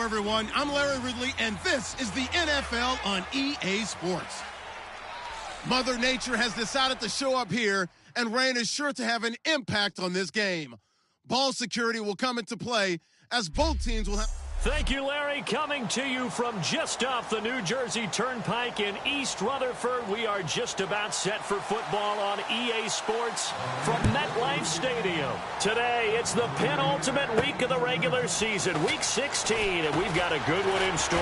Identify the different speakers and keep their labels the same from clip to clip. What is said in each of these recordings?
Speaker 1: everyone. I'm Larry Ridley, and this is the NFL on EA Sports. Mother Nature has decided to show up here, and rain is sure to have an impact on this game. Ball security will come into play as both teams will have...
Speaker 2: Thank you, Larry. Coming to you from just off the New Jersey Turnpike in East Rutherford, we are just about set for football on EA Sports from MetLife Stadium. Today, it's the penultimate week of the regular season, Week 16, and we've got a good one in store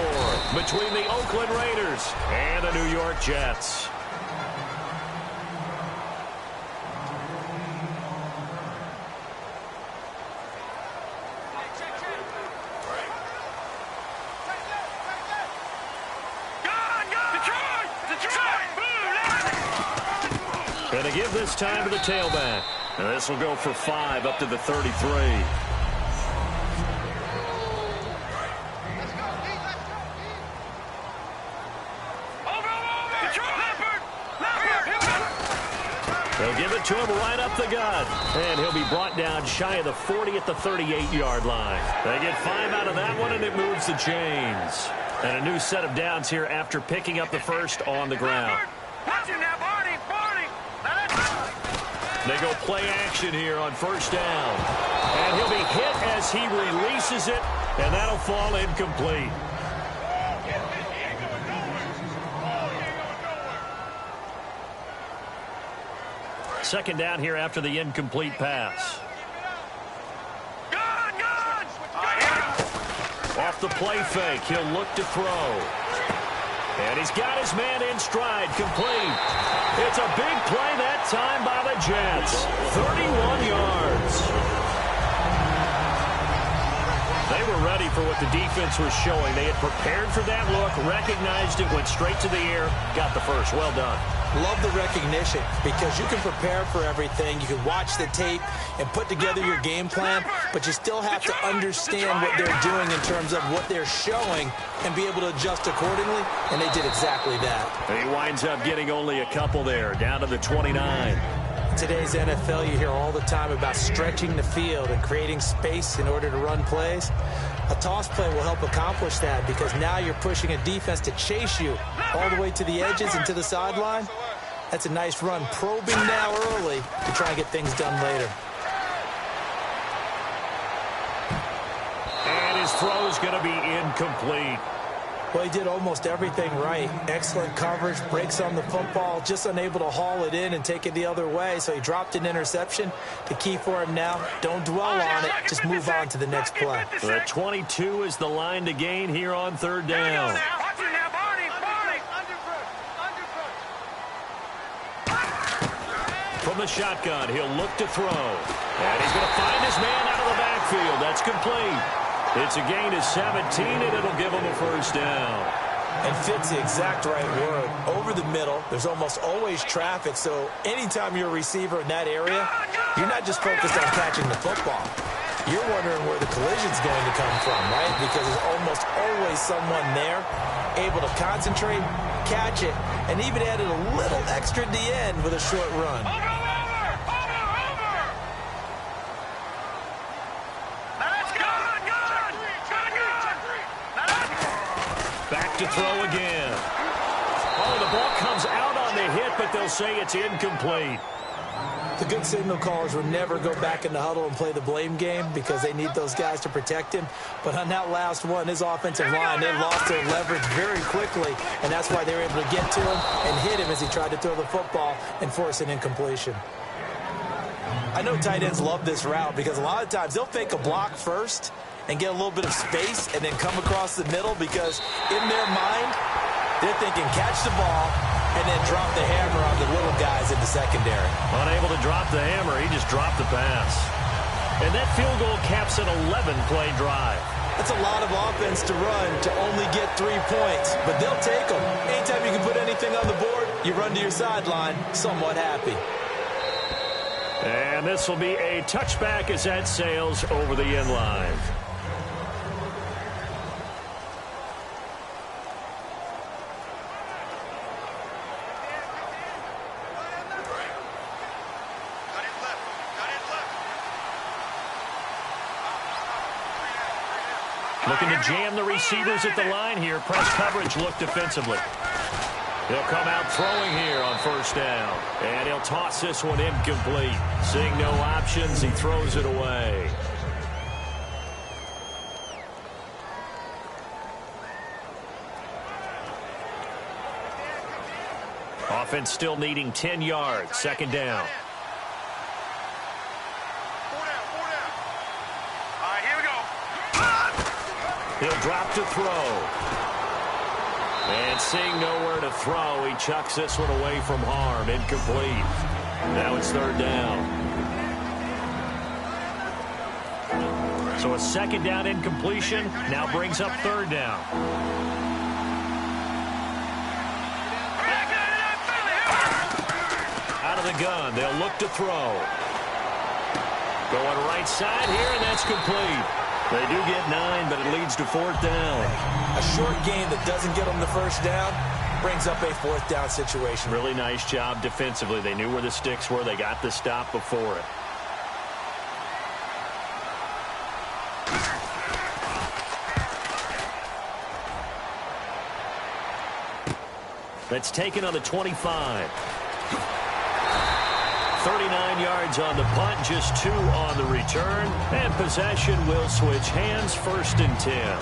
Speaker 2: between the Oakland Raiders and the New York Jets. Going to give this time to the tailback. And this will go for 5 up to the 33. They'll give it to him right up the gut. And he'll be brought down shy of the 40 at the 38-yard line. They get 5 out of that one, and it moves the chains. And a new set of downs here after picking up the first on the ground. They go play action here on first down. And he'll be hit as he releases it, and that'll fall incomplete. Second down here after the incomplete pass. Off the play fake, he'll look to throw. And he's got his man in stride, complete. It's a big play that time by the Jets. 31 yards. They were ready for what the defense was showing. They had prepared for that look, recognized it, went straight to the air, got the first. Well done.
Speaker 3: Love the recognition because you can prepare for everything. You can watch the tape and put together your game plan, but you still have to understand what they're doing in terms of what they're showing and be able to adjust accordingly, and they did exactly that.
Speaker 2: He winds up getting only a couple there, down to the 29.
Speaker 3: In today's NFL, you hear all the time about stretching the field and creating space in order to run plays. A toss play will help accomplish that because now you're pushing a defense to chase you all the way to the edges and to the sideline. That's a nice run, probing now early to try and get things done later.
Speaker 2: And his throw is going to be incomplete.
Speaker 3: Well, he did almost everything right. Excellent coverage, breaks on the football, just unable to haul it in and take it the other way, so he dropped an interception. The key for him now, don't dwell on it, just move on to the next play.
Speaker 2: The 22 is the line to gain here on third down. From the shotgun, he'll look to throw. And he's going to find his man out of the backfield. That's complete. It's a gain of 17, and it'll give him a first down.
Speaker 3: And fits the exact right word. Over the middle, there's almost always traffic, so anytime you're a receiver in that area, you're not just focused on catching the football. You're wondering where the collision's going to come from, right? Because there's almost always someone there able to concentrate, catch it, and even added a little extra at the end with a short run.
Speaker 2: Back to throw again. Oh, the ball comes out on the hit, but they'll say it's incomplete.
Speaker 3: The good signal callers will never go back in the huddle and play the blame game because they need those guys to protect him. But on that last one, his offensive line, they lost their leverage very quickly, and that's why they were able to get to him and hit him as he tried to throw the football and force an incompletion. I know tight ends love this route because a lot of times they'll fake a block first and get a little bit of space and then come across the middle because in their mind, they're thinking catch the ball and then drop the hammer on the little guys in the secondary.
Speaker 2: Unable to drop the hammer, he just dropped the pass. And that field goal caps an 11-play drive.
Speaker 3: That's a lot of offense to run to only get 3 points, but they'll take them. Anytime you can put anything on the board, you run to your sideline somewhat happy.
Speaker 2: And this will be a touchback as that sails over the end line. Looking to jam the receivers at the line here. Press coverage look defensively. He'll come out throwing here on first down. And he'll toss this one incomplete. Seeing no options, he throws it away. Offense still needing 10 yards. Second down.
Speaker 4: All right, here we go.
Speaker 2: He'll drop to throw. And seeing nowhere to throw, he chucks this one away from harm. Incomplete. Now it's third down. So a second down incompletion now brings up third down. Out of the gun, they'll look to throw. Going right side here, and that's complete. They do get 9, but it leads to fourth down.
Speaker 3: A short game that doesn't get them the first down brings up a fourth down situation.
Speaker 2: Really nice job defensively. They knew where the sticks were. They got the stop before it. That's taken on the 25. 39 yards on the punt, just 2 on the return. And possession will switch hands, first and 10.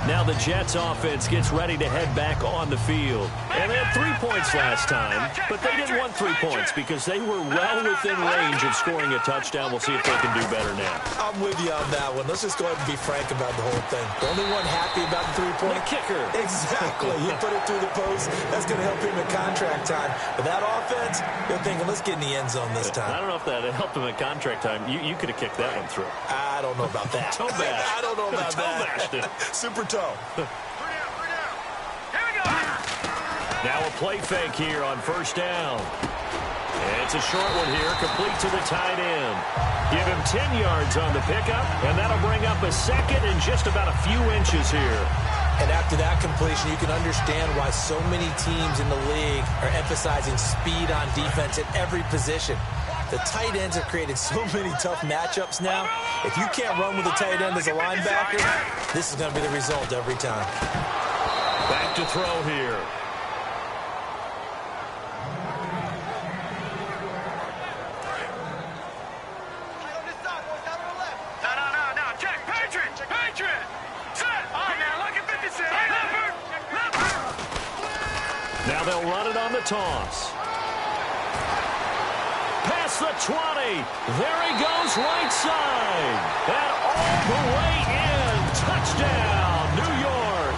Speaker 2: Now the Jets offense gets ready to head back on the field. And they had 3 points last time, but they didn't want 3 points because they were well within range of scoring a touchdown. We'll see if they can do better now.
Speaker 3: I'm with you on that one. Let's just go ahead and be frank about the whole thing. The only one happy about the 3-point
Speaker 2: kicker.
Speaker 3: Exactly. You put it through the post. That's going to help him in contract time. But that offense, you're thinking, let's get in the end zone this time.
Speaker 2: I don't know if that helped him in contract time. You could have kicked that one through.
Speaker 3: I don't know about that.
Speaker 2: Toe bash.
Speaker 3: I don't know about that.
Speaker 2: Bashed it.
Speaker 3: Super toe.
Speaker 4: Here we go.
Speaker 2: Now a play fake here on first down. And it's a short one here, complete to the tight end. Give him 10 yards on the pickup, and that'll bring up a second and just about a few inches here.
Speaker 3: And after that completion, you can understand why so many teams in the league are emphasizing speed on defense at every position. The tight ends have created so many tough matchups now. If you can't run with a tight end as a linebacker, this is going to be the result every time.
Speaker 2: Back to throw here.
Speaker 4: No. Check. Patriot. Set. All right, now look at 56. Hey, Leopard.
Speaker 2: Now they'll run it on the toss. Past the 20. There he goes right side. And all the way in. Touchdown, New York.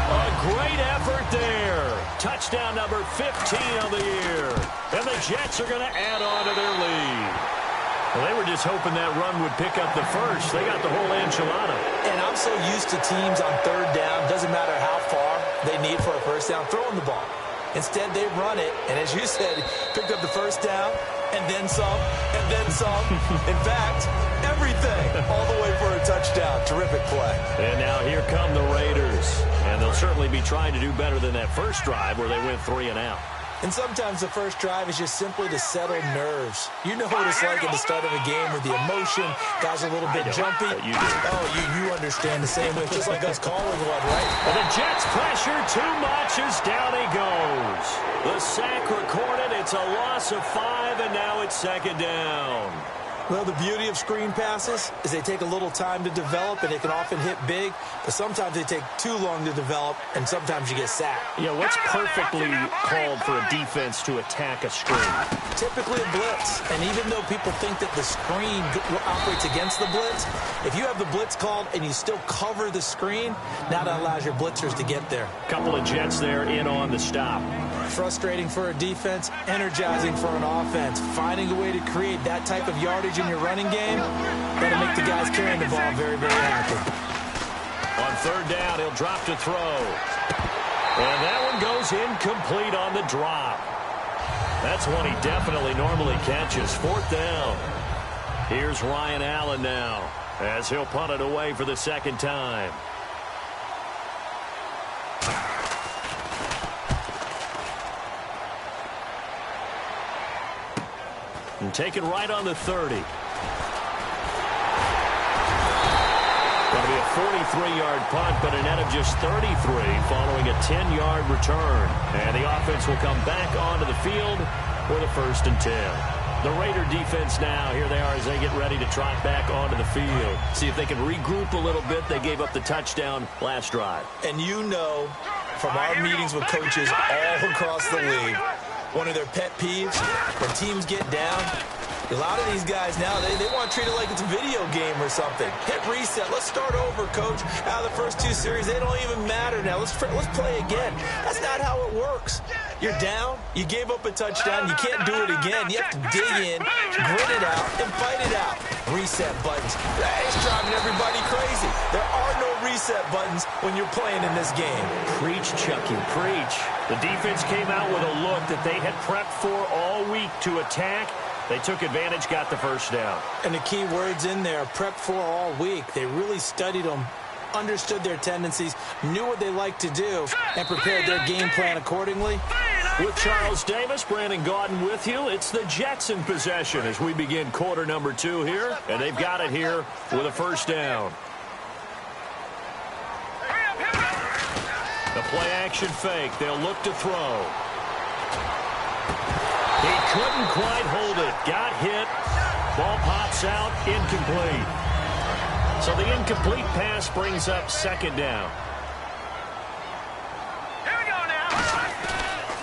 Speaker 2: A great effort there. Touchdown number 15 of the year. And the Jets are going to add on to their lead. Well, they were just hoping that run would pick up the first. They got the whole enchilada.
Speaker 3: And I'm so used to teams on third down, doesn't matter how far they need for a first down, throwing the ball. Instead, they run it, and as you said, picked up the first down, and then some, and then some. In fact, everything, all the way for a touchdown. Terrific play.
Speaker 2: And now here come the Raiders. And they'll certainly be trying to do better than that first drive where they went 3 and out.
Speaker 3: And sometimes the first drive is just simply to settle nerves. You know what it's like at the start of a game with the emotion. Guys are a little bit jumpy.
Speaker 2: You do.
Speaker 3: Oh, you understand the same way, just like us calling one, right?
Speaker 2: Well, the Jets pressure too much as down he goes. The sack recorded. It's a loss of 5, and now it's second down.
Speaker 3: Well, the beauty of screen passes is they take a little time to develop, and they can often hit big, but sometimes they take too long to develop, and sometimes you get sacked.
Speaker 2: Yeah, what's perfectly called for a defense to attack a screen?
Speaker 3: Typically a blitz, and even though people think that the screen operates against the blitz, if you have the blitz called and you still cover the screen, now that allows your blitzers to get there.
Speaker 2: Couple of Jets there in on the stop.
Speaker 3: Frustrating for a defense, energizing for an offense. Finding a way to create that type of yardage in your running game, that'll make the guys carrying the ball very, very happy.
Speaker 2: On third down, he'll drop to throw. And that one goes incomplete on the drop. That's one he definitely normally catches. Fourth down. Here's Ryan Allen now as he'll punt it away for the second time. And take it right on the 30. Going to It'll be a 43-yard punt, but a net of just 33 following a 10-yard return. And the offense will come back onto the field with a 1st and 10. The Raider defense now, here they are as they get ready to trot back onto the field. See if they can regroup a little bit. They gave up the touchdown last drive.
Speaker 3: And you know from our meetings with coaches all across the league, one of their pet peeves, when teams get down, a lot of these guys now, they want to treat it like it's a video game or something. Hit reset. Let's start over, coach. Out of the first 2 series, they don't even matter now. Let's play again. That's not how it works. You're down. You gave up a touchdown. You can't do it again. You have to dig in, grit it out, and fight it out. Reset buttons. It's driving everybody crazy. There are no reset buttons when you're playing in this game.
Speaker 2: Preach, Chucky, preach. The defense came out with a look that they had prepped for all week to attack. They took advantage, got the 1st down.
Speaker 3: And the key words in there, prepped for all week. They really studied them, understood their tendencies, knew what they like to do, and prepared their game plan accordingly.
Speaker 2: With Charles Davis, Brandon Gaudin with you. It's the Jets in possession as we begin quarter number 2 here. And they've got it here with a 1st down. The play action fake. They'll look to throw. He couldn't quite hold it. Got hit. Ball pops out. Incomplete. So the incomplete pass brings up 2nd down.
Speaker 4: Here we go now.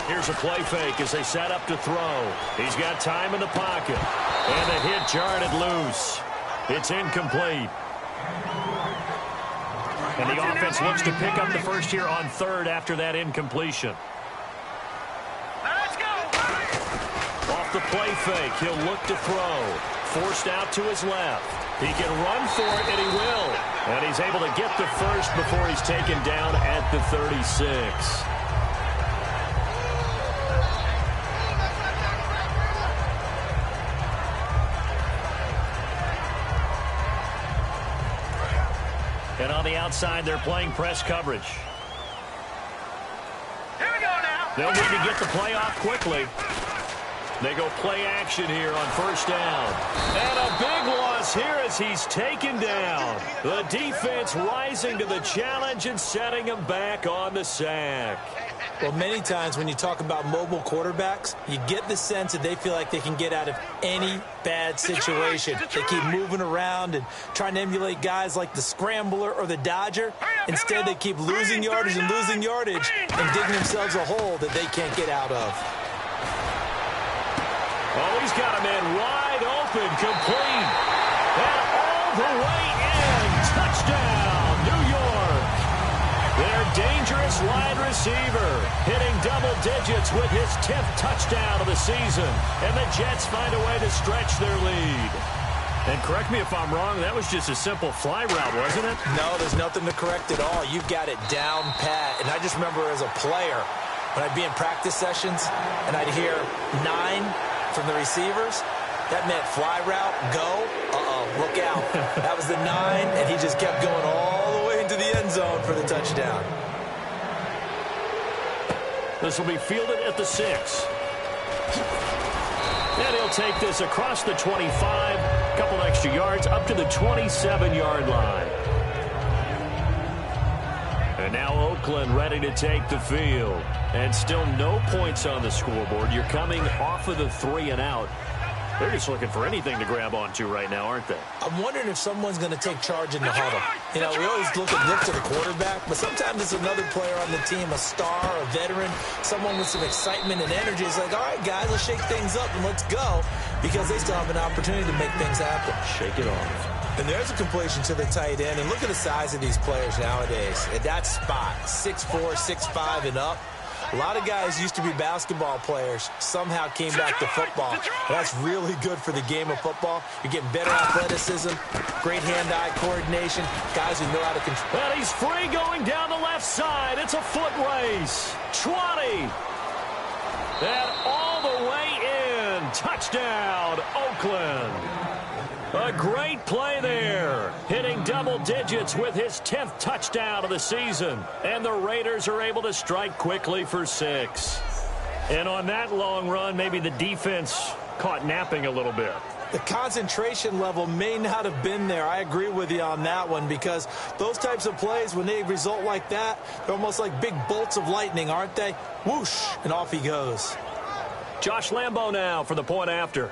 Speaker 2: Here's a play fake as they set up to throw. He's got time in the pocket. And the hit jarred it loose. It's incomplete. And the offense looks to pick up the 1st here on 3rd after that incompletion.
Speaker 4: Let's go.
Speaker 2: Off the play fake, he'll look to throw. Forced out to his left. He can run for it, and he will. And he's able to get the 1st before he's taken down at the 36. And on the outside, they're playing press coverage.
Speaker 4: Here we go now.
Speaker 2: They'll need to get the play off quickly. They go play action here on 1st down. And a big loss here as he's taken down. The defense rising to the challenge and setting him back on the sack.
Speaker 3: Well, many times when you talk about mobile quarterbacks, you get the sense that they feel like they can get out of any bad situation. They keep moving around and trying to emulate guys like the scrambler or the dodger. Instead, they keep losing yardage and losing yardage and digging themselves a hole that they can't get out of.
Speaker 2: Oh, he's got a man wide open, complete. And all the way in. Touchdown, New York. Their dangerous wide receiver hitting double digits with his 10th touchdown of the season. And the Jets find a way to stretch their lead. And correct me if I'm wrong, that was just a simple fly route, wasn't it?
Speaker 3: No, there's nothing to correct at all. You've got it down pat. And I just remember as a player, when I'd be in practice sessions and I'd hear 9 from the receivers, that meant fly route, go, look out. That was the 9, and he just kept going all the way into the end zone for the touchdown.
Speaker 2: This will be fielded at the 6. And he'll take this across the 25, a couple extra yards, up to the 27-yard line. And now Oakland ready to take the field. And still no points on the scoreboard. You're coming off of the 3 and out. They're just looking for anything to grab onto right now, aren't they?
Speaker 3: I'm wondering if someone's going to take charge in the huddle. You know, we always look to the quarterback, but sometimes it's another player on the team, a star, a veteran, someone with some excitement and energy. It's like, all right, guys, let's shake things up and let's go, because they still have an opportunity to make things happen.
Speaker 2: Shake it off.
Speaker 3: And there's a completion to the tight end. And look at the size of these players nowadays. At that spot, 6'4", 6'5", and up. A lot of guys used to be basketball players, somehow came back to football. And that's really good for the game of football. You're getting better athleticism, great hand-eye coordination, guys who know how to control.
Speaker 2: And he's free going down the left side. It's a foot race. 20. And all the way in. Touchdown, Oakland. A great play there, hitting double digits with his 10th touchdown of the season. And the Raiders are able to strike quickly for 6. And on that long run, maybe the defense caught napping a little bit.
Speaker 3: The concentration level may not have been there. I agree with you on that one, because those types of plays, when they result like that, they're almost like big bolts of lightning, aren't they? Whoosh, and off he goes.
Speaker 2: Josh Lambo now for the point after.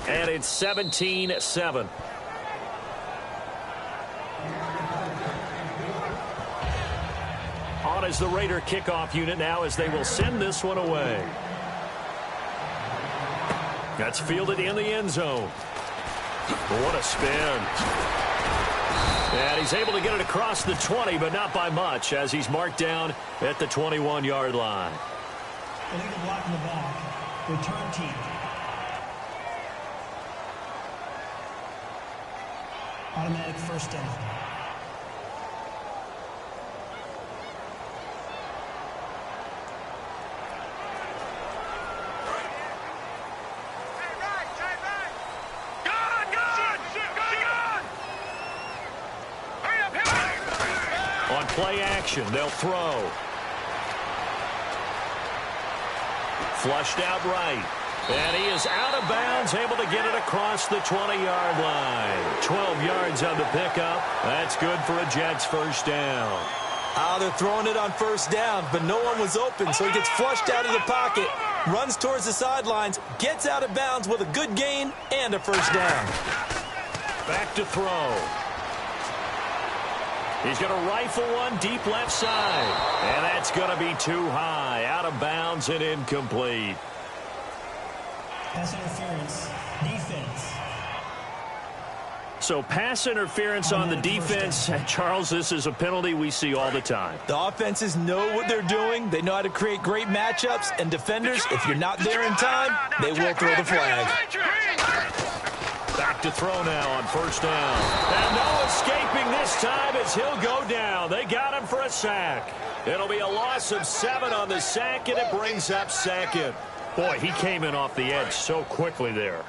Speaker 2: And it's 17-7. On is the Raider kickoff unit now, as they will send this one away. That's fielded in the end zone. What a spin. And he's able to get it across the 20, but not by much, as he's marked down at the 21-yard line.
Speaker 5: Illegal block in the back. Return team. Automatic first down.
Speaker 2: On play action, they'll throw. Flushed out right. And he is out of bounds, able to get it across the 20-yard line. 12 yards on the pickup. That's good for a Jets first down.
Speaker 3: They're throwing it on first down, but no one was open, so he gets flushed out of the pocket, runs towards the sidelines, gets out of bounds with a good gain and a first down.
Speaker 2: Back to throw. He's going to rifle one deep left side. And that's going to be too high. Out of bounds and incomplete.
Speaker 5: Pass interference. Defense.
Speaker 2: So pass interference on the defense. Charles, this is a penalty we see all the time.
Speaker 3: The offenses know what they're doing. They know how to create great matchups. And defenders, if you're not there in time, they will throw the flag.
Speaker 2: Back to throw now on first down. And no escaping this time as he'll go down. They got him for a sack. It'll be a loss of 7 on the sack, and it brings up second. Boy, he came in off the edge so quickly there.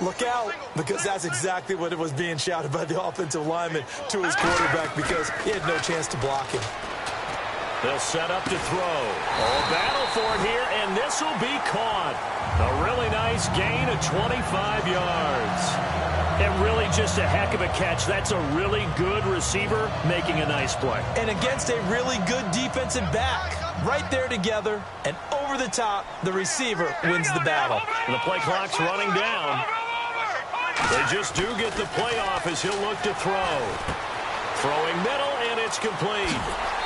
Speaker 3: Look out, because that's exactly what it was being shouted by the offensive lineman to his quarterback, because he had no chance to block him.
Speaker 2: They'll set up to throw. Oh, battle for it here, and this will be caught. A really nice gain of 25 yards. And really just a heck of a catch. That's a really good receiver making a nice play.
Speaker 3: And against a really good defensive back. Right there together, and over the top, the receiver wins the battle.
Speaker 2: And the play clock's running down. They just do get the play off as he'll look to throw. Throwing middle, and it's complete.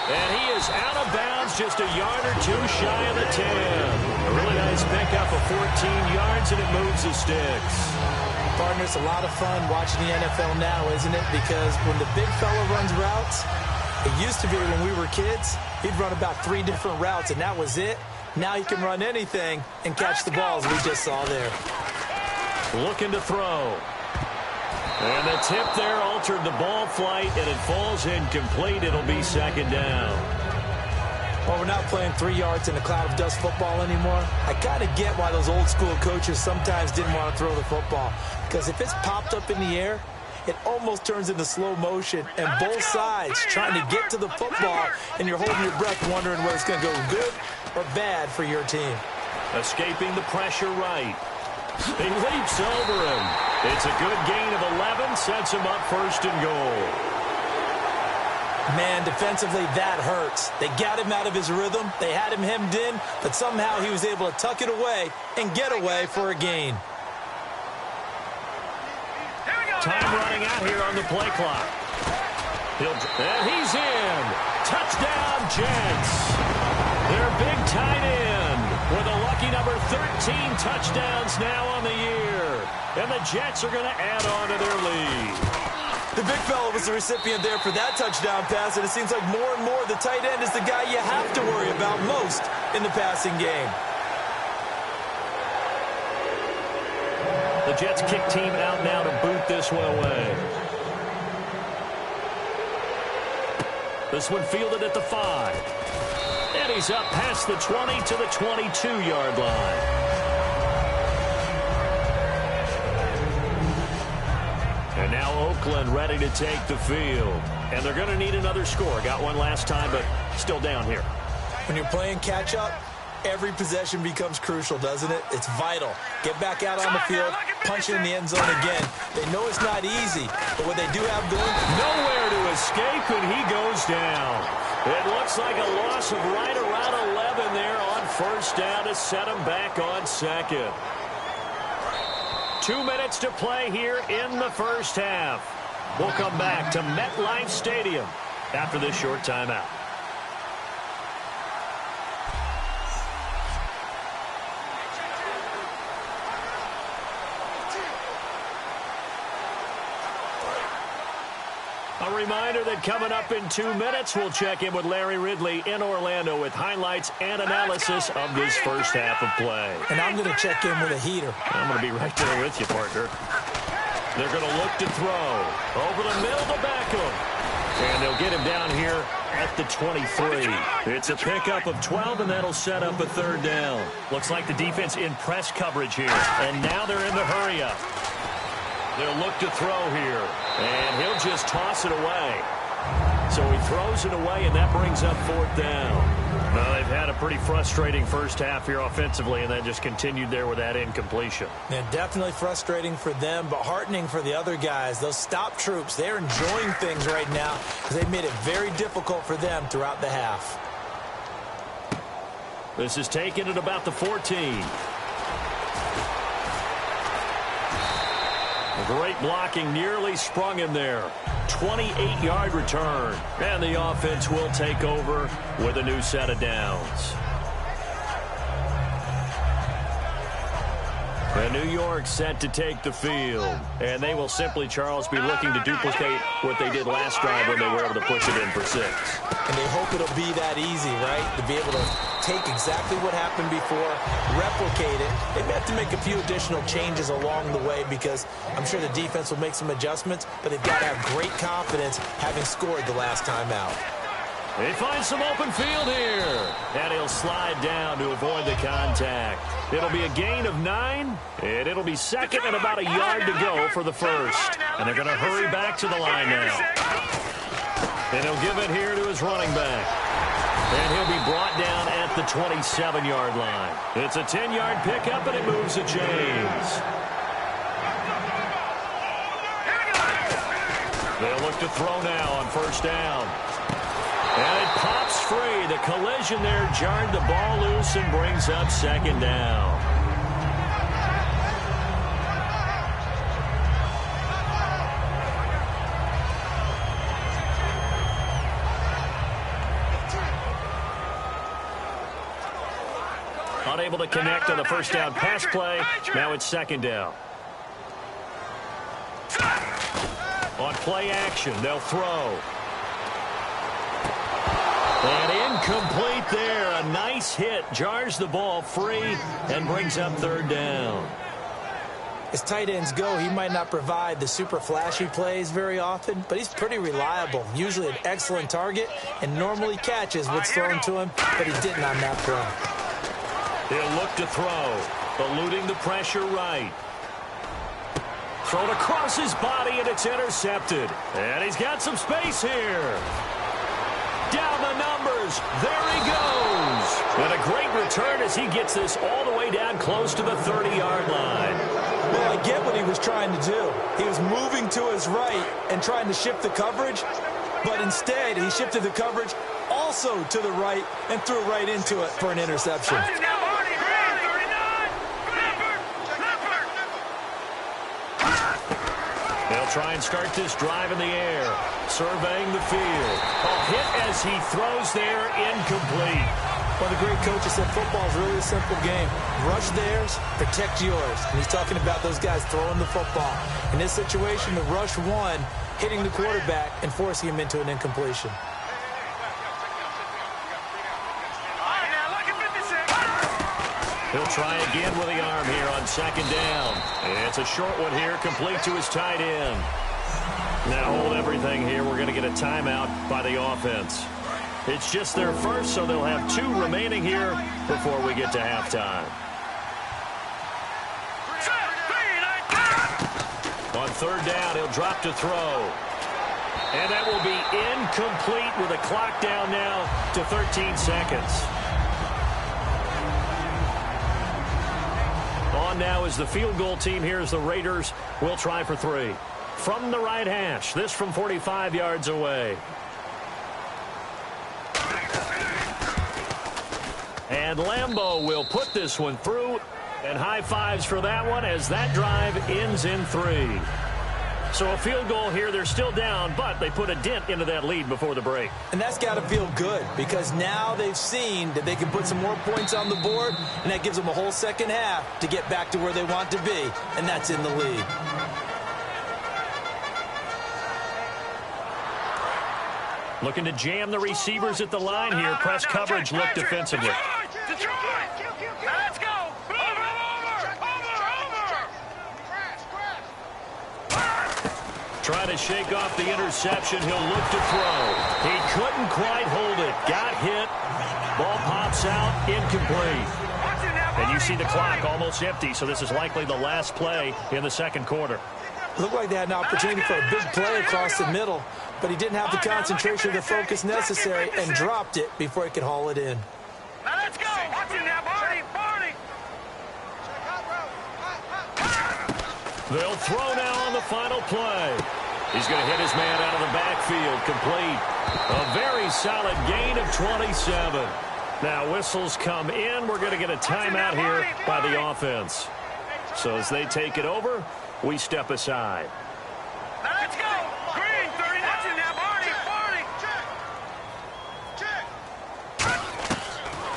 Speaker 2: And he is out of bounds, just a yard or two shy of the 10. A really nice pickup of 14 yards, and it moves the sticks.
Speaker 3: Partner, it's a lot of fun watching the NFL now, isn't it? Because when the big fella runs routes, it used to be when we were kids, he'd run about 3 different routes, and that was it. Now he can run anything and catch the balls we just saw there.
Speaker 2: Looking to throw. And the tip there altered the ball flight, and it falls incomplete. It'll be second down.
Speaker 3: Well, we're not playing 3 yards in a cloud of dust football anymore. I kind of get why those old school coaches sometimes didn't want to throw the football. Because if it's popped up in the air, it almost turns into slow motion, and both sides trying to get to the football, and you're holding your breath wondering whether it's going to go good or bad for your team.
Speaker 2: Escaping the pressure right. He leaps over him. It's a good gain of 11, sets him up first and goal.
Speaker 3: Man, defensively, that hurts. They got him out of his rhythm. They had him hemmed in, but somehow he was able to tuck it away and get away for a gain.
Speaker 2: Time running out here on the play clock. And he's in. Touchdown, Jets. Their big tight end with a lucky number 13 touchdowns now on the year. And the Jets are going to add on to their lead.
Speaker 3: The big fella was the recipient there for that touchdown pass, and it seems like more and more the tight end is the guy you have to worry about most in the passing game.
Speaker 2: The Jets kick team out now to boot this one away. This one fielded at the 5. And he's up past the 20 to the 22-yard line. And now Oakland ready to take the field. And they're going to need another score. Got one last time, but still down here.
Speaker 3: When you're playing catch-up, every possession becomes crucial, doesn't it? It's vital. Get back out on the field, punch it in the end zone again. They know it's not easy, but what they do have going...
Speaker 2: Nowhere to escape, and he goes down. It looks like a loss of right around 11 there on first down to set him back on second. 2 minutes to play here in the first half. We'll come back to MetLife Stadium after this short timeout. A reminder that coming up in 2 minutes, we'll check in with Larry Ridley in Orlando with highlights and analysis of this first half of play.
Speaker 3: And I'm going to check in with a heater.
Speaker 2: I'm going to be right there with you, partner. They're going to look to throw. Over the middle to Beckham. And they'll get him down here at the 23. It's a pickup of 12, and that'll set up a third down. Looks like the defense in press coverage here. And now they're in the hurry-up. They'll look to throw here. And he'll just toss it away. So he throws it away, and that brings up fourth down. Well, they've had a pretty frustrating first half here offensively, and then just continued there with that incompletion.
Speaker 3: Yeah, definitely frustrating for them, but heartening for the other guys. Those stop troops, they're enjoying things right now because they've made it very difficult for them throughout the half.
Speaker 2: This is taken at about the 14. Great blocking, nearly sprung him there. 28-yard return. And the offense will take over with a new set of downs. And New York set to take the field. And they will simply, Charles, be looking to duplicate what they did last drive when they were able to push it in for 6.
Speaker 3: And they hope it'll be that easy, right? To be able to take exactly what happened before, replicate it. They may have to make a few additional changes along the way because I'm sure the defense will make some adjustments, but they've got to have great confidence having scored the last time out.
Speaker 2: He finds some open field here. And he'll slide down to avoid the contact. It'll be a gain of 9, and it'll be second and about a yard to go for the first. And they're going to hurry back to the line now. And he'll give it here to his running back. And he'll be brought down at the 27-yard line. It's a 10-yard pickup, and it moves the chains. They'll look to throw now on first down. And it pops free. The collision there jarred the ball loose and brings up second down. Unable to connect on the first down pass play. Now it's second down. On play action, they'll throw. And incomplete there. A nice hit. Jars the ball free and brings up third down.
Speaker 3: As tight ends go, he might not provide the super flashy plays very often, but he's pretty reliable. Usually an excellent target and normally catches what's thrown to him, but he didn't on that play.
Speaker 2: He'll look to throw. Eluding the pressure right. Thrown across his body, and it's intercepted. And he's got some space here. Down the numbers. There he goes. And a great return as he gets this all the way down close to the 30-yard line.
Speaker 3: Well, I get what he was trying to do. He was moving to his right and trying to shift the coverage, but instead he shifted the coverage also to the right and threw right into it for an interception.
Speaker 2: They'll try and start this drive in the air, surveying the field. A hit as he throws there, incomplete.
Speaker 3: Well, the great coach has said football is really a simple game. Rush theirs, protect yours. And he's talking about those guys throwing the football. In this situation, the rush one, hitting the quarterback and forcing him into an incompletion.
Speaker 2: He'll try again with the arm here on second down. It's a short one here, complete to his tight end. Now hold everything here. We're going to get a timeout by the offense. It's just their first, so they'll have 2 remaining here before we get to halftime. On third down, he'll drop to throw. And that will be incomplete with a clock down now to 13 seconds. on now as the field goal team here as the Raiders will try for 3. From the right hash, this from 45 yards away. And Lambeau will put this one through, and high fives for that one as that drive ends in 3. So a field goal here, they're still down, but they put a dent into that lead before the break.
Speaker 3: And that's got to feel good because now they've seen that they can put some more points on the board, and that gives them a whole second half to get back to where they want to be, and that's in the lead.
Speaker 2: Looking to jam the receivers at the line here. Press coverage look defensively.
Speaker 4: Detroit! Now let's go!
Speaker 2: Trying to shake off the interception. He'll look to throw. He couldn't quite hold it. Got hit. Ball pops out. Incomplete. And you see the clock almost empty, so this is likely the last play in the second quarter.
Speaker 3: Looked like they had an opportunity for a big play across the middle, but he didn't have the concentration or the focus necessary and dropped it before he could haul it in.
Speaker 4: Now let's go! Watch it now, Barney!
Speaker 2: They'll throw now on the final play. He's going to hit his man out of the backfield. Complete. A very solid gain of 27. Now whistles come in. We're going to get a timeout here by the offense. So as they take it over, we step aside.
Speaker 4: Now let's go! Green, 30. Watch it now, Barney!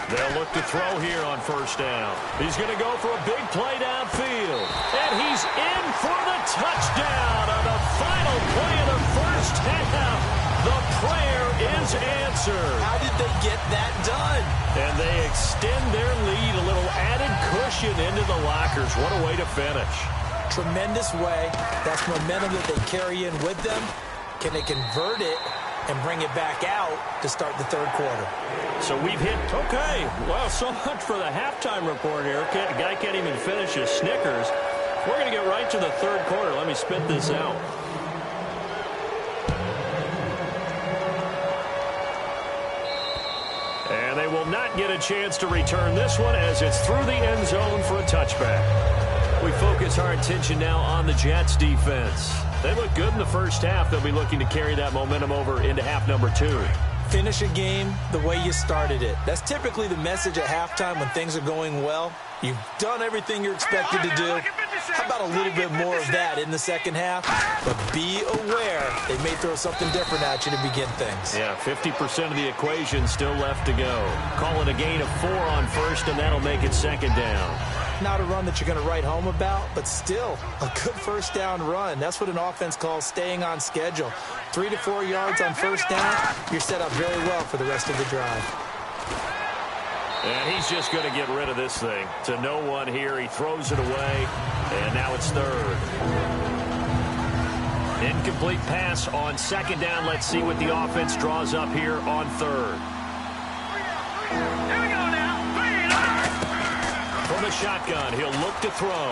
Speaker 2: They'll look to throw here on first down. He's going to go for a big play downfield. And he's in for the touchdown on the final play of the first half. The prayer is answered.
Speaker 3: How did they get that done?
Speaker 2: And they extend their lead, a little added cushion into the lockers. What a way to finish.
Speaker 3: Tremendous way. That's momentum that they carry in with them. Can they convert it and bring it back out to start the third quarter?
Speaker 2: So we've hit, okay, well, so much for the halftime report here. The guy can't even finish his Snickers. We're going to get right to the third quarter. Let me spit this out. And they will not get a chance to return this one as it's through the end zone for a touchback. We focus our attention now on the Jets defense. They look good in the first half. They'll be looking to carry that momentum over into half number 2.
Speaker 3: Finish a game the way you started it. That's typically the message at halftime when things are going well. You've done everything you're expected to do. How about a little bit more of that in the second half? But be aware they may throw something different at you to begin things.
Speaker 2: Yeah, 50% of the equation still left to go. Call it a gain of 4 on first, and that'll make it second down.
Speaker 3: Not a run that you're going to write home about, but still a good first down run. That's what an offense calls staying on schedule. 3 to 4 yards on first down, you're set up very well for the rest of the drive.
Speaker 2: And he's just going to get rid of this thing. To no one here. He throws it away, and now it's third. Incomplete pass on second down. Let's see what the offense draws up here on third.
Speaker 4: Here we go now.
Speaker 2: From the shotgun, he'll look to throw.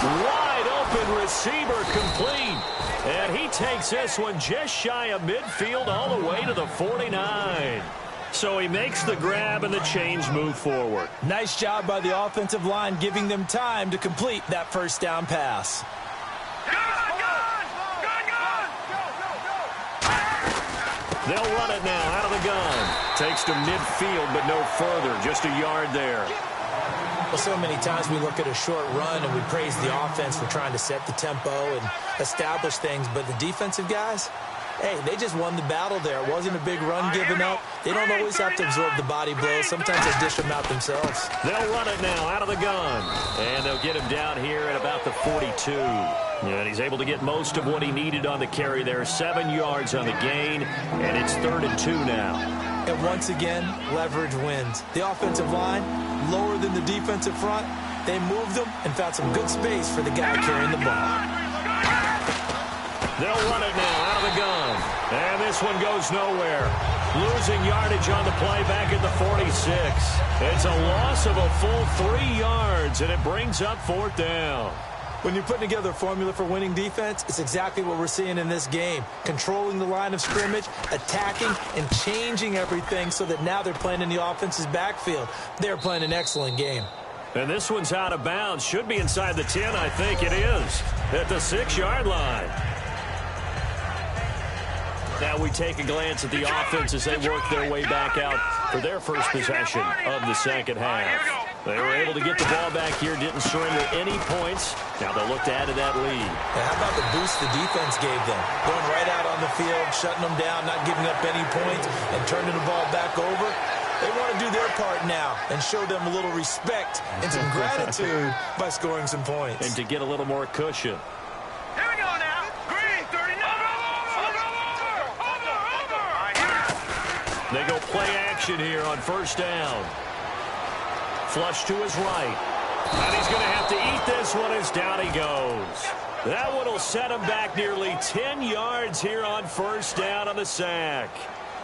Speaker 2: Wide open receiver complete. And he takes this one just shy of midfield all the way to the 49. So he makes the grab and the chains move forward.
Speaker 3: Nice job by the offensive line giving them time to complete that first down pass.
Speaker 2: They'll run it now out of the gun. Takes to midfield, but no further. Just a yard there.
Speaker 3: Well, so many times we look at a short run and we praise the offense for trying to set the tempo and establish things, but the defensive guys, hey, they just won the battle there. It wasn't a big run given up. They don't always have to absorb the body blows. Sometimes they dish them out themselves.
Speaker 2: They'll run it now out of the gun. And they'll get him down here at about the 42. And he's able to get most of what he needed on the carry there. 7 yards on the gain, and it's 3rd and 2 now.
Speaker 3: And once again, leverage wins. The offensive line, lower than the defensive front. They moved them and found some good space for the guy carrying the ball.
Speaker 2: They'll run it now out of the gun. And this one goes nowhere. Losing yardage on the play back at the 46. It's a loss of a full 3 yards, and it brings up 4th down.
Speaker 3: When you're putting together a formula for winning defense, it's exactly what we're seeing in this game. Controlling the line of scrimmage, attacking, and changing everything so that now they're playing in the offense's backfield. They're playing an excellent game.
Speaker 2: And this one's out of bounds. Should be inside the 10, I think it is. At the 6-yard line. Now we take a glance at the offense as they work their way back out for their first possession of the second half. They were able to get the ball back here, didn't surrender any points. Now they'll look to add to that lead.
Speaker 3: Now how about the boost the defense gave them? Going right out on the field, shutting them down, not giving up any points, and turning the ball back over. They want to do their part now and show them a little respect and some gratitude by scoring some points.
Speaker 2: And to get a little more cushion.
Speaker 4: Here we go now. Green, 39.
Speaker 2: They go play action here on first down. Flush to his right. And he's going to have to eat this one as down he goes. That one will set him back nearly 10 yards here on first down on the sack.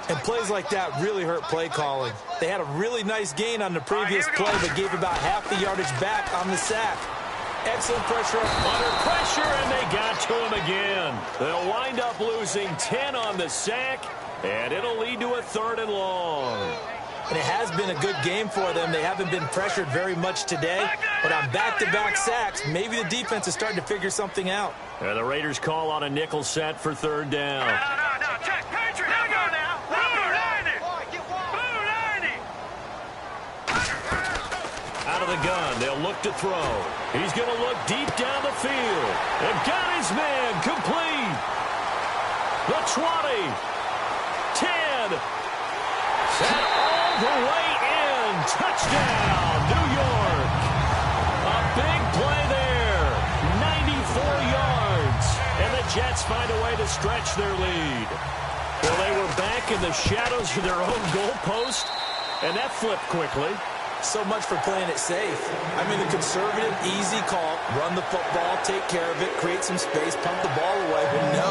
Speaker 3: And plays like that really hurt play calling. They had a really nice gain on the previous play, but gave about half the yardage back on the sack. Excellent pressure.
Speaker 2: Under pressure, and they got to him again. They'll wind up losing 10 on the sack, and it'll lead to a 3rd and long.
Speaker 3: And it has been a good game for them. They haven't been pressured very much today, but on back-to-back sacks, maybe the defense is starting to figure something out.
Speaker 2: And the Raiders call on a nickel set for 3rd down.
Speaker 4: No, check. Patriot, here we go now.
Speaker 2: Out of the gun, they'll look to throw. He's going to look deep down the field. And got his man complete. The 20. 10. Set all the way in. Touchdown, New York. A big play there. 94 yards. And the Jets find a way to stretch their lead. Well, they were back in the shadows of their own goalpost, and that flipped quickly.
Speaker 3: So much for playing it safe. I mean, the conservative, easy call, run the football, take care of it, create some space, pump the ball away. But no,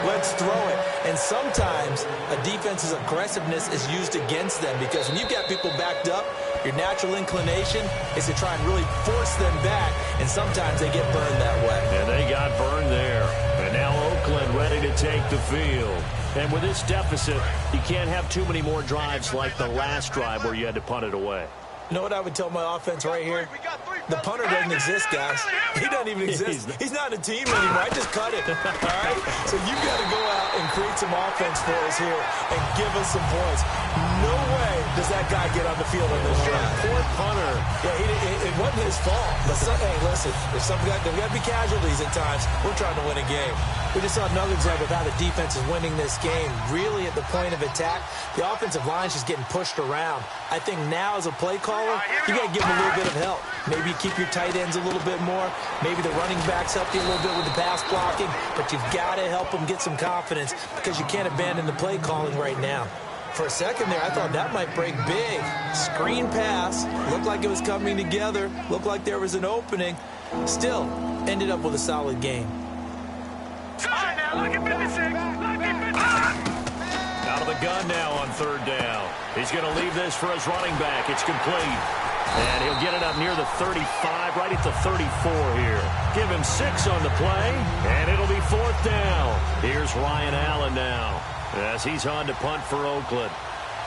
Speaker 3: let's throw it. And sometimes a defense's aggressiveness is used against them because when you've got people backed up, your natural inclination is to try and really force them back, and sometimes they get burned that way.
Speaker 2: And they got burned there. And now Oakland ready to take the field. And with this deficit, you can't have too many more drives like the last drive where you had to punt it away.
Speaker 3: You know what I would tell my offense right here? The punter doesn't exist, guys. He doesn't even exist. He's not a team anymore. I just cut it. All right? So you've got to go out and create some offense for us here and give us some points. No way does that guy get on the field on this drive.
Speaker 2: Poor punter.
Speaker 3: Yeah, it wasn't his fault. But hey, listen, there's got to be casualties at times. We're trying to win a game. We just saw another example of how the defense is winning this game. Really at the point of attack, the offensive line's just getting pushed around. I think now as a play caller, you got to give them a little bit of help. Maybe you keep your tight ends a little bit more. Maybe the running backs help you a little bit with the pass blocking. But you've got to help them get some confidence because you can't abandon the play calling right now. For a second there, I thought that might break big. Screen pass. Looked like it was coming together. Looked like there was an opening. Still, ended up with a solid game.
Speaker 2: Out of the gun now on 3rd down. He's going to leave this for his running back. It's complete. And he'll get it up near the 35, right at the 34 here. Give him 6 on the play, and it'll be 4th down. Here's Ryan Allen now as he's on to punt for Oakland.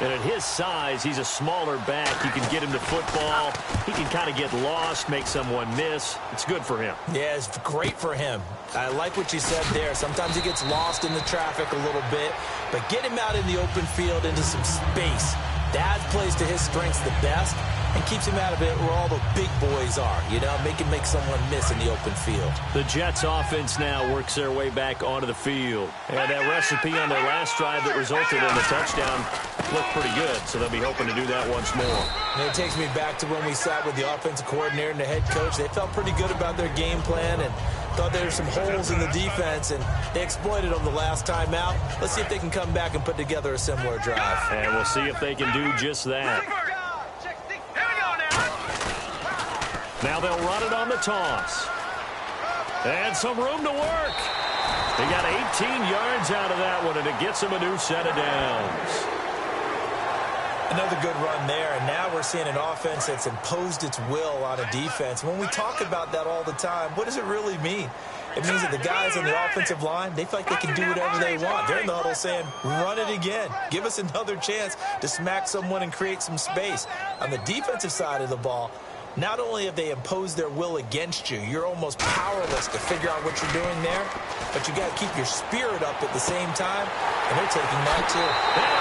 Speaker 2: And at his size, he's a smaller back. You can get him to football. He can kind of get lost, make someone miss. It's good for him.
Speaker 3: Yeah, it's great for him. I like what you said there. Sometimes he gets lost in the traffic a little bit, but get him out in the open field into some space. That plays to his strengths the best and keeps him out of it where all the big boys are, you know, make someone miss in the open field.
Speaker 2: The Jets offense now works their way back onto the field. And that recipe on their last drive that resulted in the touchdown looked pretty good, so they'll be hoping to do that once more.
Speaker 3: And it takes me back to when we sat with the offensive coordinator and the head coach. They felt pretty good about their game plan and thought there were some holes in the defense, and they exploited them the last time out. Let's see if they can come back and put together a similar drive.
Speaker 2: And we'll see if they can do just that. Now they'll run it on the toss. And some room to work. They got 18 yards out of that one, and it gets them a new set of downs.
Speaker 3: Another good run there, and now we're seeing an offense that's imposed its will on a defense. When we talk about that all the time, what does it really mean? It means that the guys on the offensive line, they feel like they can do whatever they want. They're in the huddle saying, run it again. Give us another chance to smack someone and create some space. On the defensive side of the ball, Not only have they imposed their will against you, you're almost powerless to figure out what you're doing there, but you got to keep your spirit up at the same time, and they're taking that too.
Speaker 2: And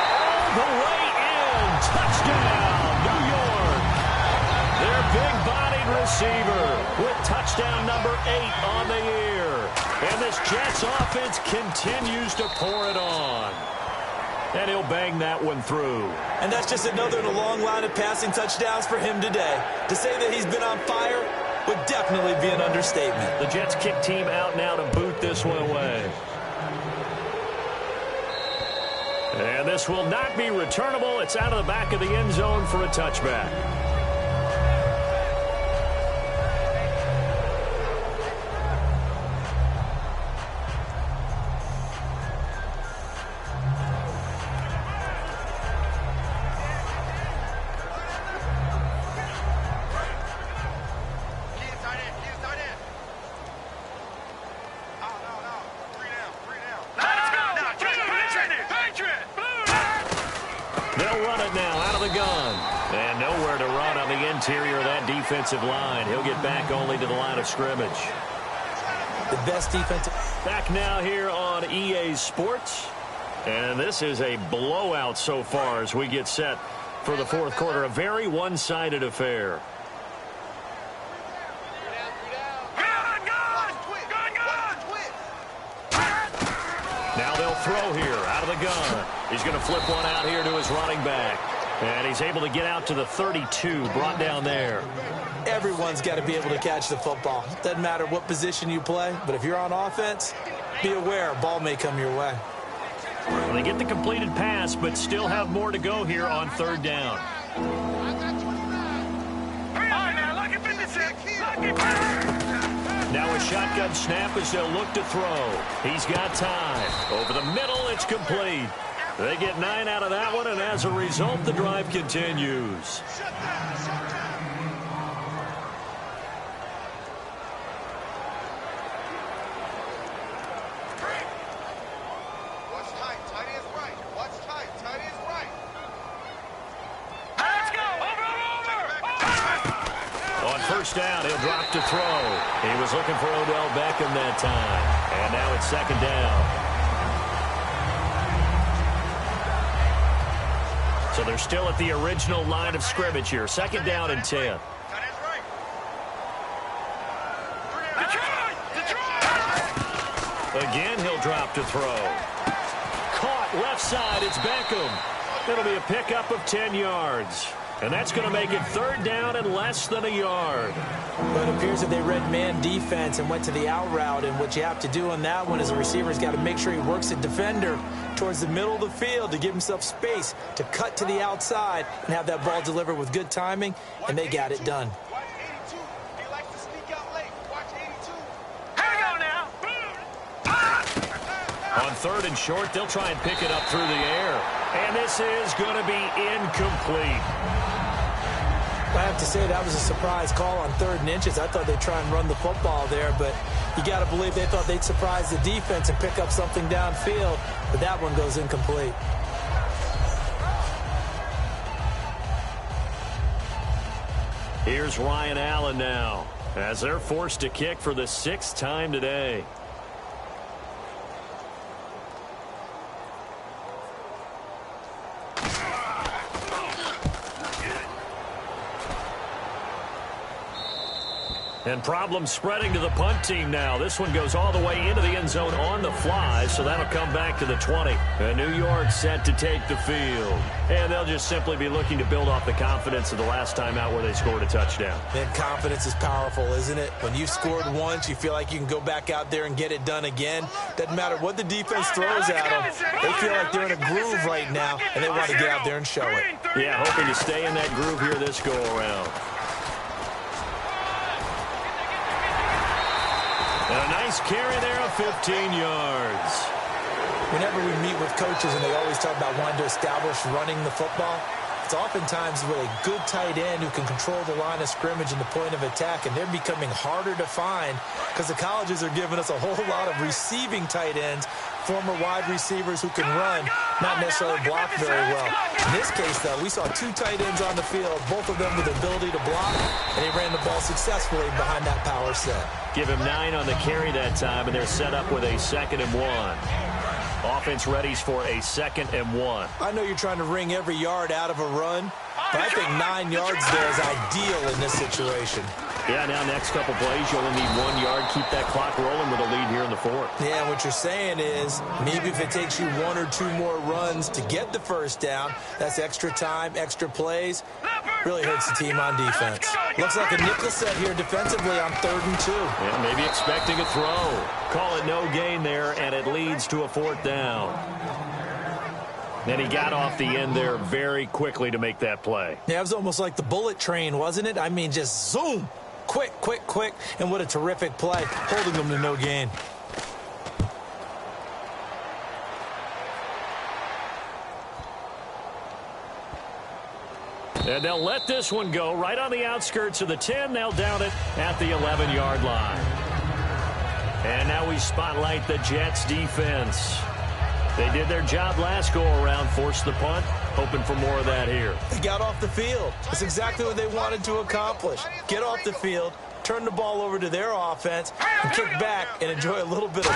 Speaker 2: all the way in. Touchdown, New York. Their big-bodied receiver with touchdown number 8 on the year. And this Jets offense continues to pour it on. And he'll bang that one through.
Speaker 3: And that's just another in a long line of passing touchdowns for him today. To say that he's been on fire would definitely be an understatement.
Speaker 2: The Jets kick team out now to boot this one away. And this will not be returnable. It's out of the back of the end zone for a touchback. Defensive line. He'll get back only to the line of scrimmage.
Speaker 3: The best defensive.
Speaker 2: Back now here on EA Sports. And this is a blowout so far as we get set for the fourth quarter. A very one-sided affair. Now they'll throw here out of the gun. He's going to flip one out here to his running back. And he's able to get out to the 32, brought down there.
Speaker 3: Everyone's got to be able to catch the football. Doesn't matter what position you play, but if you're on offense, be aware a ball may come your way.
Speaker 2: Well, they get the completed pass, but still have more to go here on third down. Now a shotgun snap as they'll look to throw. He's got time. Over the middle, it's complete. They get 9 out of that one, and as a result, the drive continues. On first down, he'll drop to throw. He was looking for Odell Beckham that time. And now it's second down. So they're still at the original line of scrimmage here. Second down and 10. Again, he'll drop to throw. Caught left side. It's Beckham. It'll be a pickup of 10 yards. And that's going to make it third down and less than a yard.
Speaker 3: But it appears that they read man defense and went to the out route. And what you have to do on that one is the receiver's got to make sure he works the defender towards the middle of the field to give himself space to cut to the outside and have that ball delivered with good timing. And they got it done.
Speaker 2: On third and short, they'll try and pick it up through the air. And this is going to be incomplete.
Speaker 3: I have to say that was a surprise call on 3rd and inches. I thought they'd try and run the football there, but you got to believe they thought they'd surprise the defense and pick up something downfield, but that one goes incomplete.
Speaker 2: Here's Ryan Allen now as they're forced to kick for the 6th time today. And problems spreading to the punt team now. This one goes all the way into the end zone on the fly, so that'll come back to the 20. And New York set to take the field. And they'll just simply be looking to build off the confidence of the last time out where they scored a touchdown.
Speaker 3: And confidence is powerful, isn't it? When you've scored once, you feel like you can go back out there and get it done again. Doesn't matter what the defense throws at them. They feel like they're in a groove right now, and they want to get out there and show it.
Speaker 2: Yeah, hoping to stay in that groove here this go-around. And a nice carry there of 15 yards.
Speaker 3: Whenever we meet with coaches and they always talk about wanting to establish running the football, It's oftentimes with a good tight end who can control the line of scrimmage and the point of attack, and they're becoming harder to find because the colleges are giving us a whole lot of receiving tight ends, former wide receivers who can run, not necessarily block very well. In this case, though, we saw two tight ends on the field, both of them with the ability to block, and they ran the ball successfully behind that power set.
Speaker 2: Give him 9 on the carry that time, and they're set up with a 2nd and 1. Offense readies for a 2nd and 1.
Speaker 3: I know you're trying to wring every yard out of a run, but I think 9 yards there is ideal in this situation.
Speaker 2: Yeah, now next couple plays, you only need 1 yard. Keep that clock rolling with a lead here in the 4th.
Speaker 3: Yeah, what you're saying is maybe if it takes you 1 or 2 more runs to get the first down, that's extra time, extra plays. Really hurts the team on defense. Looks like a nickel set here defensively on 3rd and 2.
Speaker 2: Yeah, maybe expecting a throw. Call it no gain there, and it leads to a 4th down. Then he got off the end there very quickly to make that play.
Speaker 3: Yeah, it was almost like the bullet train, wasn't it? I mean, just zoom. Quick, quick, quick. And what a terrific play, holding them to no gain.
Speaker 2: And they'll let this one go right on the outskirts of the 10. They'll down it at the 11-yard line. And now we spotlight the Jets defense. They did their job last go-around, forced the punt, hoping for more of that here.
Speaker 3: They got off the field. That's exactly what they wanted to accomplish. Get off the field, turn the ball over to their offense, and kick back and enjoy a little bit of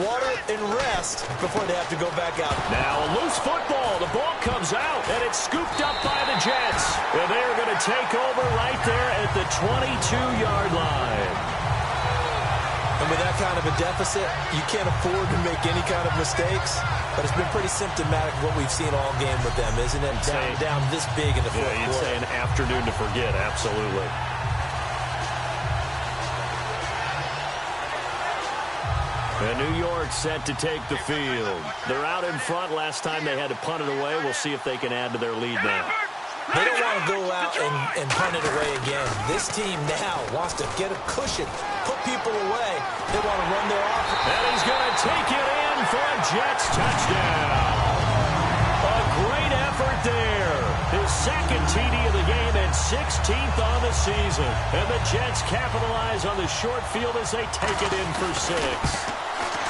Speaker 3: water and rest before they have to go back out.
Speaker 2: Now a loose football. The ball comes out, and it's scooped up by the Jets. And they're going to take over right there at the 22-yard line.
Speaker 3: And with that kind of a deficit, you can't afford to make any kind of mistakes. But it's been pretty symptomatic of what we've seen all game with them, isn't it? Down this big in the fourth quarter.
Speaker 2: You'd say an afternoon to forget, absolutely. And New York set to take the field. They're out in front. Last time they had to punt it away. We'll see if they can add to their lead now.
Speaker 3: They don't want to go out and punt it away again. This team now wants to get a cushion, put people away. They want to run their offense.
Speaker 2: And he's going to take it in for a Jets touchdown. A great effort there. His 2nd TD of the game and 16th on the season. And the Jets capitalize on the short field as they take it in for 6.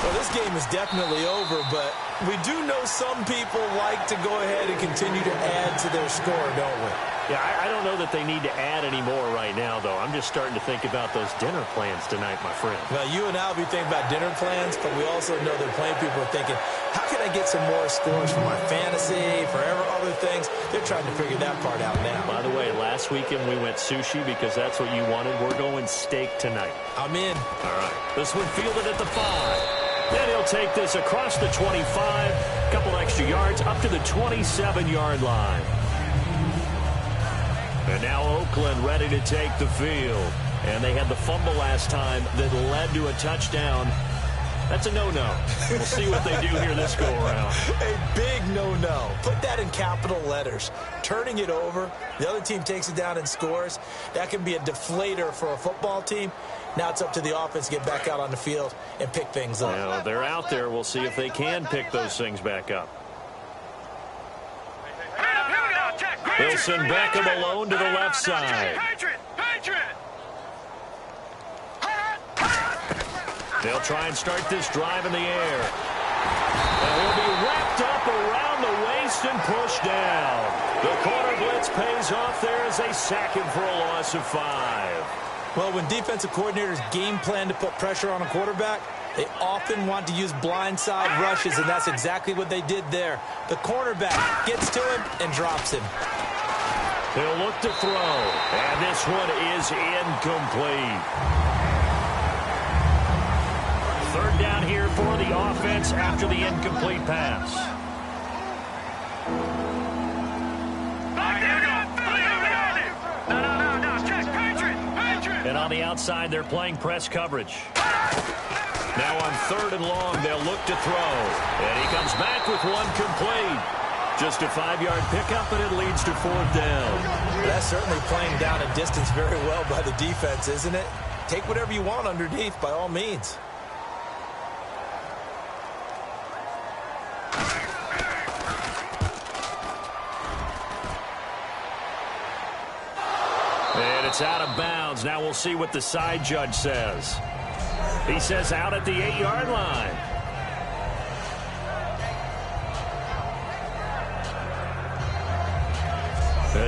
Speaker 3: Well, this game is definitely over, but we do know some people like to go ahead and continue to add to their score, don't we?
Speaker 2: Yeah, I don't know that they need to add any more right now, though. I'm just starting to think about those dinner plans tonight, my friend.
Speaker 3: Well, you and I will be thinking about dinner plans, but we also know that plenty of people are thinking, how can I get some more scores for my fantasy, for other things? They're trying to figure that part out now.
Speaker 2: By the way, last weekend we went sushi because that's what you wanted. We're going steak tonight.
Speaker 3: I'm in.
Speaker 2: All right. This one fielded at the 5. Then he'll take this across the 25, a couple extra yards, up to the 27-yard line. And now Oakland ready to take the field. And they had the fumble last time that led to a touchdown. That's a no-no. We'll see what they do here this go-around.
Speaker 3: A big no-no. Put that in capital letters. Turning it over, the other team takes it down and scores. That can be a deflator for a football team. Now it's up to the offense to get back out on the field and pick things up.
Speaker 2: Now, they're out there. We'll see if they can pick those things back up. They'll send Beckham alone to the left side. They'll try and start this drive in the air. And he'll be wrapped up around the waist and pushed down. The corner blitz pays off there as they sack him for a loss of 5.
Speaker 3: Well, when defensive coordinators game plan to put pressure on a quarterback, they often want to use blindside rushes, and that's exactly what they did there. The cornerback gets to him and drops him.
Speaker 2: He'll look to throw, and this one is incomplete. 3rd down here for the offense after the incomplete pass. And on the outside, they're playing press coverage. Now on 3rd and long, they'll look to throw. And he comes back with one complete. Just a 5-yard pickup, and it leads to 4th down.
Speaker 3: That's certainly playing down a distance very well by the defense, isn't it? Take whatever you want underneath, by all means.
Speaker 2: It's out of bounds. Now we'll see what the side judge says. He says out at the 8-yard line.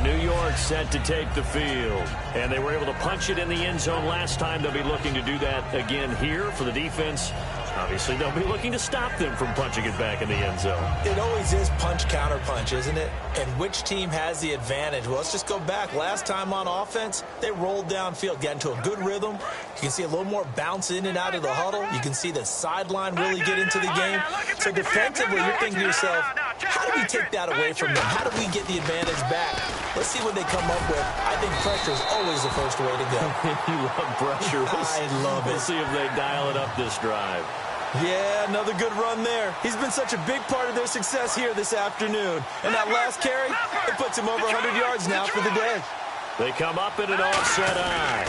Speaker 2: New York set to take the field. And they were able to punch it in the end zone last time. They'll be looking to do that again here for the defense. Obviously, they'll be looking to stop them from punching it back in the end zone.
Speaker 3: It always is punch-counter-punch, isn't it? And which team has the advantage? Well, let's just go back. Last time on offense, they rolled downfield, got into a good rhythm. You can see a little more bounce in and out of the huddle. You can see the sideline really get into the game. So defensively, you're thinking to yourself, how do we take that away from them? How do we get the advantage back? Let's see what they come up with. I think pressure is always the first way to go.
Speaker 2: You love pressure.
Speaker 3: I love it.
Speaker 2: We'll see if they dial it up this drive.
Speaker 3: Yeah, another good run there. He's been such a big part of their success here this afternoon. And that last carry, it puts him over 100 yards now for the day.
Speaker 2: They come up in an offset eye.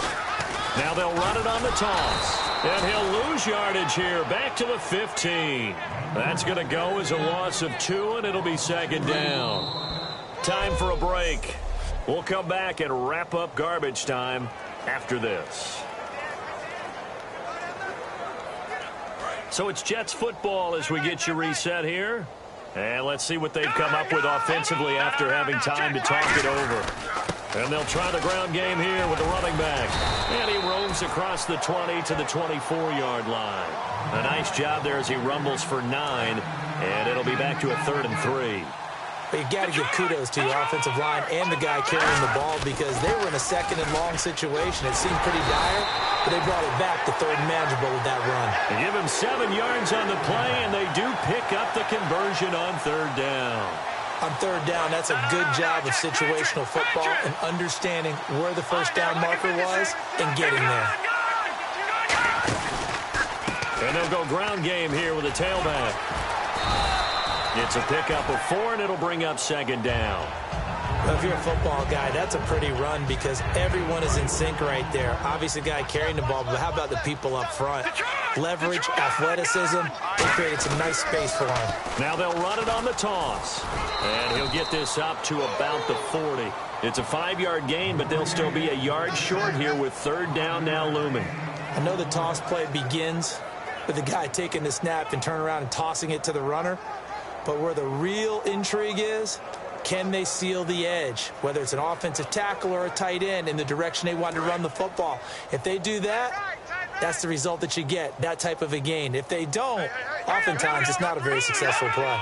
Speaker 2: Now they'll run it on the toss. And he'll lose yardage here, back to the 15. That's going to go as a loss of 2, and it'll be second down. Time for a break. We'll come back and wrap up garbage time after this. So it's Jets football as we get you reset here. And let's see what they've come up with offensively after having time to talk it over. And they'll try the ground game here with the running back. And he roams across the 20 to the 24-yard line. A nice job there as he rumbles for 9. And it'll be back to a 3rd and 3.
Speaker 3: But you got to give kudos to your offensive line and the guy carrying the ball because they were in a 2nd and long situation. It seemed pretty dire, but they brought it back to 3rd and manageable with that run.
Speaker 2: They give him 7 yards on the play, and they do pick up the conversion on 3rd down.
Speaker 3: On 3rd down, that's a good job of situational football and understanding where the first down marker was and getting there.
Speaker 2: And they'll go ground game here with a tailback. It's a pickup of 4, and it'll bring up 2nd down.
Speaker 3: Well, if you're a football guy, that's a pretty run because everyone is in sync right there. Obviously, the guy carrying the ball, but how about the people up front? Leverage, athleticism, they created some nice space for him.
Speaker 2: Now they'll run it on the toss. And he'll get this up to about the 40. It's a 5-yard gain, but they'll still be a yard short here with 3rd down now looming.
Speaker 3: I know the toss play begins with the guy taking the snap and turning around and tossing it to the runner. But where the real intrigue is, can they seal the edge? Whether it's an offensive tackle or a tight end in the direction they want to run the football. If they do that, that's the result that you get, that type of a gain. If they don't, oftentimes it's not a very successful play.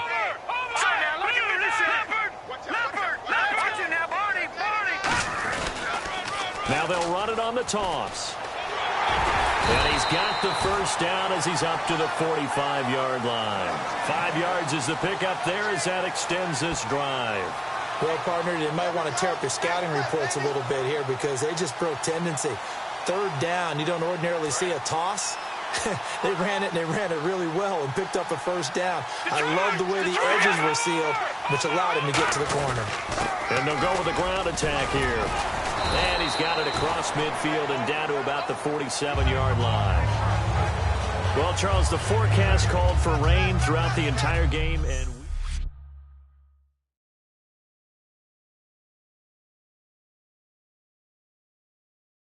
Speaker 2: Now they'll run it on the toss. And he's got the first down as he's up to the 45-yard line. 5 yards is the pickup there as that extends this drive.
Speaker 3: Well, partner, they might want to tear up their scouting reports a little bit here because they just broke tendency. 3rd down, you don't ordinarily see a toss. They ran it, and they ran it really well and picked up a first down. I love the way the edges were sealed, which allowed him to get to the corner.
Speaker 2: And they'll go with the ground attack here. And he's got it across midfield and down to about the 47-yard line. Well, Charles, the forecast called for rain throughout the entire game, and